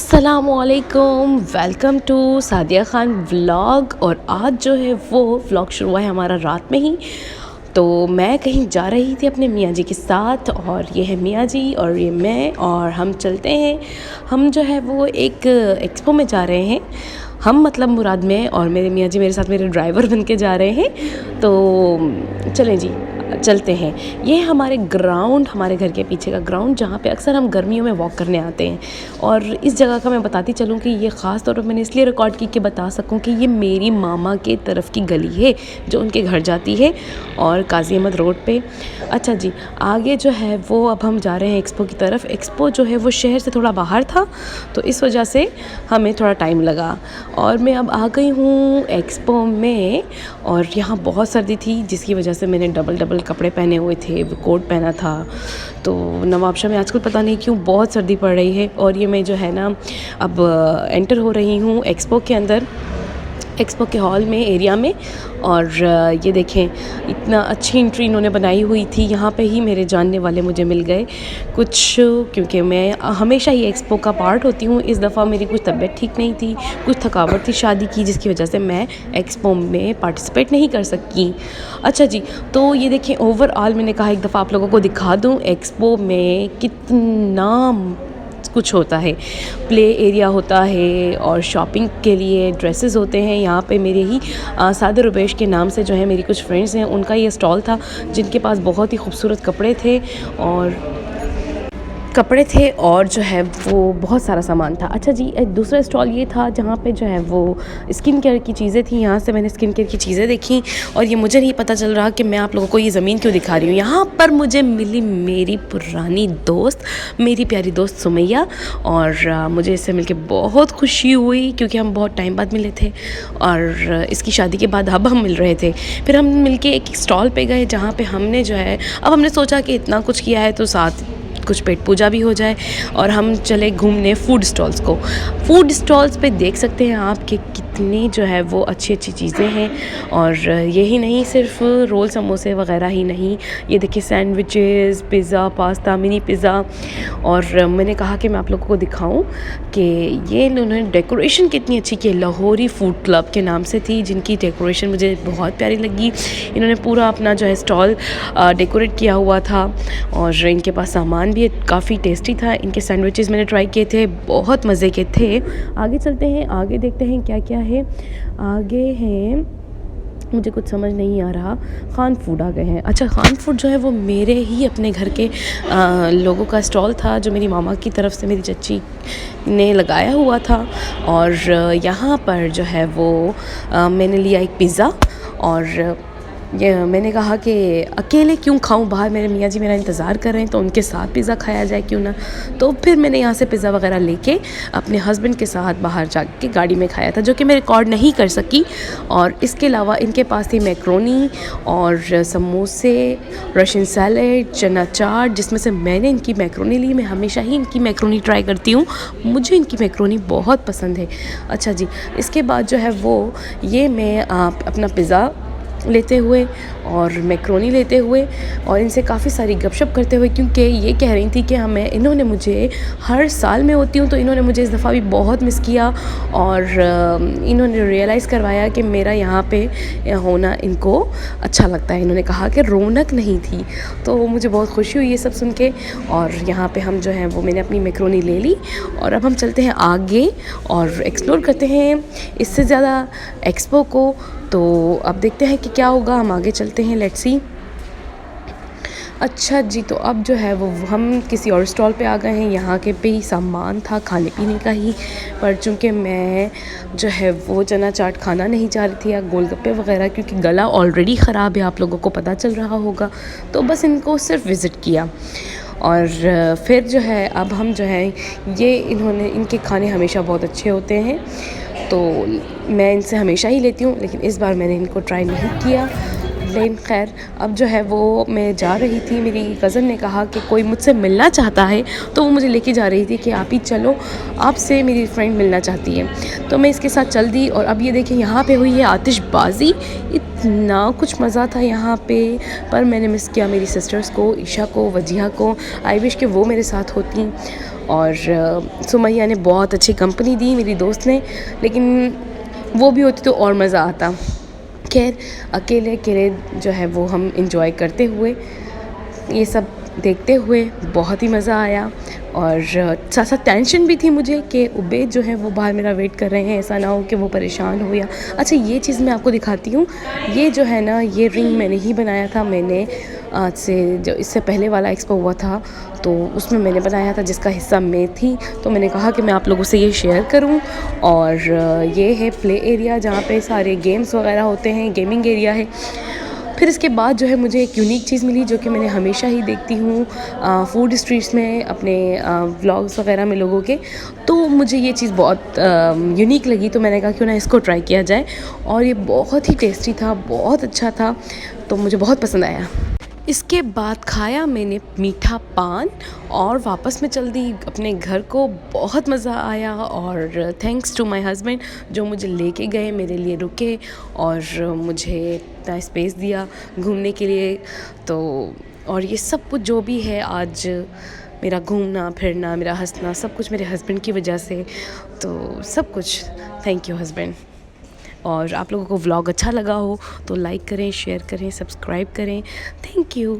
अस्सलामुअलैकुम, welcome to Sadia Khan vlog. और आज जो है वो व्लॉग शुरू हुआ है हमारा रात में ही। तो मैं कहीं जा रही थी अपने मियाँ जी के साथ, और ये है मियाँ जी और ये मैं, और हम चलते हैं। हम जो है वो एक एक्सपो में जा रहे हैं। हम मतलब मुराद में, और मेरे मियाँ जी मेरे साथ मेरे ड्राइवर बन के जा रहे हैं। तो चलें जी, चलते हैं। ये हमारे ग्राउंड, हमारे घर के पीछे का ग्राउंड, जहाँ पे अक्सर हम गर्मियों में वॉक करने आते हैं। और इस जगह का मैं बताती चलूँ कि ये ख़ास तौर पर मैंने इसलिए रिकॉर्ड की कि बता सकूँ कि ये मेरी मामा के तरफ की गली है जो उनके घर जाती है, और काजी अहमद रोड पे। अच्छा जी, आगे जो है वो अब हम जा रहे हैं एक्सपो की तरफ। एक्सपो जो है वो शहर से थोड़ा बाहर था, तो इस वजह से हमें थोड़ा टाइम लगा। और मैं अब आ गई हूँ एक्सपो में, और यहाँ बहुत सर्दी थी जिसकी वजह से मैंने डबल कपड़े पहने हुए थे, कोट पहना था। तो नवाबशाह में आजकल पता नहीं क्यों बहुत सर्दी पड़ रही है। और ये मैं जो है ना अब एंटर हो रही हूँ एक्सपो के अंदर, एक्सपो के हॉल में, एरिया में। और ये देखें, इतना अच्छी एंट्री इन्होंने बनाई हुई थी। यहाँ पे ही मेरे जानने वाले मुझे मिल गए कुछ, क्योंकि मैं हमेशा ही एक्सपो का पार्ट होती हूँ। इस दफ़ा मेरी कुछ तबीयत ठीक नहीं थी, कुछ थकावट थी शादी की, जिसकी वजह से मैं एक्सपो में पार्टिसिपेट नहीं कर सकी। अच्छा जी, तो ये देखें, ओवरऑल मैंने कहा एक दफ़ा आप लोगों को दिखा दूँ एक्सपो में कितना कुछ होता है। प्ले एरिया होता है, और शॉपिंग के लिए ड्रेसेस होते हैं। यहाँ पे मेरे ही सादे रुबेश के नाम से जो है मेरी कुछ फ्रेंड्स हैं, उनका ये स्टॉल था जिनके पास बहुत ही खूबसूरत कपड़े थे, और जो है वो बहुत सारा सामान था। अच्छा जी, एक दूसरा स्टॉल ये था जहाँ पे जो है वो स्किन केयर की चीज़ें थी। यहाँ से मैंने स्किन केयर की चीज़ें देखी, और ये मुझे नहीं पता चल रहा कि मैं आप लोगों को ये ज़मीन क्यों दिखा रही हूँ। यहाँ पर मुझे मिली मेरी पुरानी दोस्त, मेरी प्यारी दोस्त सुमैया, और मुझे इससे मिलके बहुत खुशी हुई क्योंकि हम बहुत टाइम बाद मिले थे, और इसकी शादी के बाद अब हम मिल रहे थे। फिर हम मिलके एक स्टॉल पे गए जहाँ पे हमने जो है, अब हमने सोचा कि इतना कुछ किया है तो साथ कुछ पेट पूजा भी हो जाए, और हम चले घूमने फूड स्टॉल्स को। फूड स्टॉल्स पे देख सकते हैं आप कि कितनी जो है वो अच्छी अच्छी चीज़ें हैं। और यही नहीं, सिर्फ रोल समोसे वगैरह ही नहीं, ये देखिए sandwiches, pizza, pasta, mini pizza. और मैंने कहा कि मैं आप लोगों को दिखाऊं कि ये इन्होंने डेकोरेशन कितनी अच्छी की। लाहौरी फूड क्लब के नाम से थी, जिनकी डेकोरेशन मुझे बहुत प्यारी लगी। इन्होंने पूरा अपना जो है स्टॉल डेकोरेट किया हुआ था, और इनके पास सामान भी काफ़ी टेस्टी था। इनके सैंडविचेस मैंने ट्राई किए थे, बहुत मज़े के थे। आगे चलते हैं, आगे देखते हैं क्या क्या है। आगे हैं, मुझे कुछ समझ नहीं आ रहा। खान फूड आ गए हैं। अच्छा, खान फूड जो है वो मेरे ही अपने घर के लोगों का स्टॉल था, जो मेरी मामा की तरफ से मेरी चच्ची ने लगाया हुआ था। और यहाँ पर जो है वो मैंने लिया एक पिज़्ज़ा, और ये मैंने कहा कि अकेले क्यों खाऊं, बाहर मेरे मियाँ जी मेरा इंतज़ार कर रहे हैं, तो उनके साथ पिज़्ज़ा खाया जाए क्यों ना। तो फिर मैंने यहाँ से पिज़्ज़ा वगैरह लेके अपने हस्बैंड के साथ बाहर जाके गाड़ी में खाया था, जो कि मैं रिकॉर्ड नहीं कर सकी। और इसके अलावा इनके पास थी मैक्रोनी और समोसे, रशियन सैलेड, चना चाट, जिसमें से मैंने इनकी मैक्रोनी ली। मैं हमेशा ही इनकी मैक्रोनी ट्राई करती हूँ, मुझे इनकी मैक्रोनी बहुत पसंद है। अच्छा जी, इसके बाद जो है वो ये मैं अपना पिज़्ज़ा लेते हुए और मैक्रोनी लेते हुए, और इनसे काफ़ी सारी गपशप करते हुए, क्योंकि ये कह रही थी कि इन्होंने मुझे, हर साल में होती हूँ तो इन्होंने मुझे इस दफ़ा भी बहुत मिस किया, और इन्होंने रियलाइज़ करवाया कि मेरा यहाँ पे होना इनको अच्छा लगता है। इन्होंने कहा कि रौनक नहीं थी, तो मुझे बहुत खुशी हुई ये सब सुन के। और यहाँ पे हम जो है वो, मैंने अपनी मैक्रोनी ले ली, और अब हम चलते हैं आगे और एक्सप्लोर करते हैं इससे ज़्यादा एक्सपो को। तो अब देखते हैं कि क्या होगा, हम आगे चलते हैं, लेट्स सी। अच्छा जी, तो अब जो है वो हम किसी और स्टॉल पे आ गए हैं। यहाँ के पे ही सामान था खाने पीने का ही, पर चूँकि मैं जो है वो चना चाट खाना नहीं चाह रही थी, या गोलगप्पे वगैरह, क्योंकि गला ऑलरेडी ख़राब है, आप लोगों को पता चल रहा होगा, तो बस इनको सिर्फ विज़िट किया। और फिर जो है अब हम जो है ये, इनके खाने हमेशा बहुत अच्छे होते हैं, तो मैं इनसे हमेशा ही लेती हूँ, लेकिन इस बार मैंने इनको ट्राई नहीं किया। लेकिन खैर, अब जो है वो मैं जा रही थी, मेरी कज़न ने कहा कि कोई मुझसे मिलना चाहता है, तो वो मुझे लेके जा रही थी कि आप ही चलो, आपसे मेरी फ्रेंड मिलना चाहती है। तो मैं इसके साथ चल दी। और अब ये देखिए, यहाँ पे हुई है आतिशबाज़ी, इतना कुछ मज़ा था यहाँ पे, पर मैंने मिस किया मेरी सिस्टर्स को, ईशा को, वजिहा को। आई विश कि वो मेरे साथ होती। और सुमैया ने बहुत अच्छी कंपनी दी मेरी दोस्त ने, लेकिन वो भी होती तो और मज़ा आता। खैर अकेले अकेले जो है वो हम इंजॉय करते हुए ये सब देखते हुए बहुत ही मज़ा आया। और साथ साथ टेंशन भी थी मुझे कि उबैद जो है वो बाहर मेरा वेट कर रहे हैं, ऐसा ना हो कि वो परेशान हो। या अच्छा ये चीज़ मैं आपको दिखाती हूँ, ये जो है ना ये रिंग मैंने ही बनाया था। मैंने आज से जो इससे पहले वाला एक्सपो हुआ था तो उसमें मैंने बनाया था, जिसका हिस्सा मैं थी। तो मैंने कहा कि मैं आप लोगों से ये शेयर करूं। और ये है प्ले एरिया जहाँ पे सारे गेम्स वगैरह होते हैं, गेमिंग एरिया है। फिर इसके बाद जो है मुझे एक यूनिक चीज़ मिली जो कि मैंने हमेशा ही देखती हूँ फूड स्ट्रीट्स में, अपने व्लॉग्स वगैरह में लोगों के। तो मुझे ये चीज़ बहुत यूनिक लगी, तो मैंने कहा क्यों ना इसको ट्राई किया जाए। और ये बहुत ही टेस्टी था, बहुत अच्छा था, तो मुझे बहुत पसंद आया। इसके बाद खाया मैंने मीठा पान और वापस मैं चल दी अपने घर को। बहुत मज़ा आया और थैंक्स टू माय हस्बैंड जो मुझे लेके गए, मेरे लिए रुके और मुझे इतना स्पेस दिया घूमने के लिए। तो और ये सब कुछ जो भी है आज, मेरा घूमना फिरना, मेरा हंसना, सब कुछ मेरे हस्बैंड की वजह से। तो सब कुछ थैंक यू हस्बैंड। और आप लोगों को व्लॉग अच्छा लगा हो तो लाइक करें, शेयर करें, सब्सक्राइब करें। Thank you.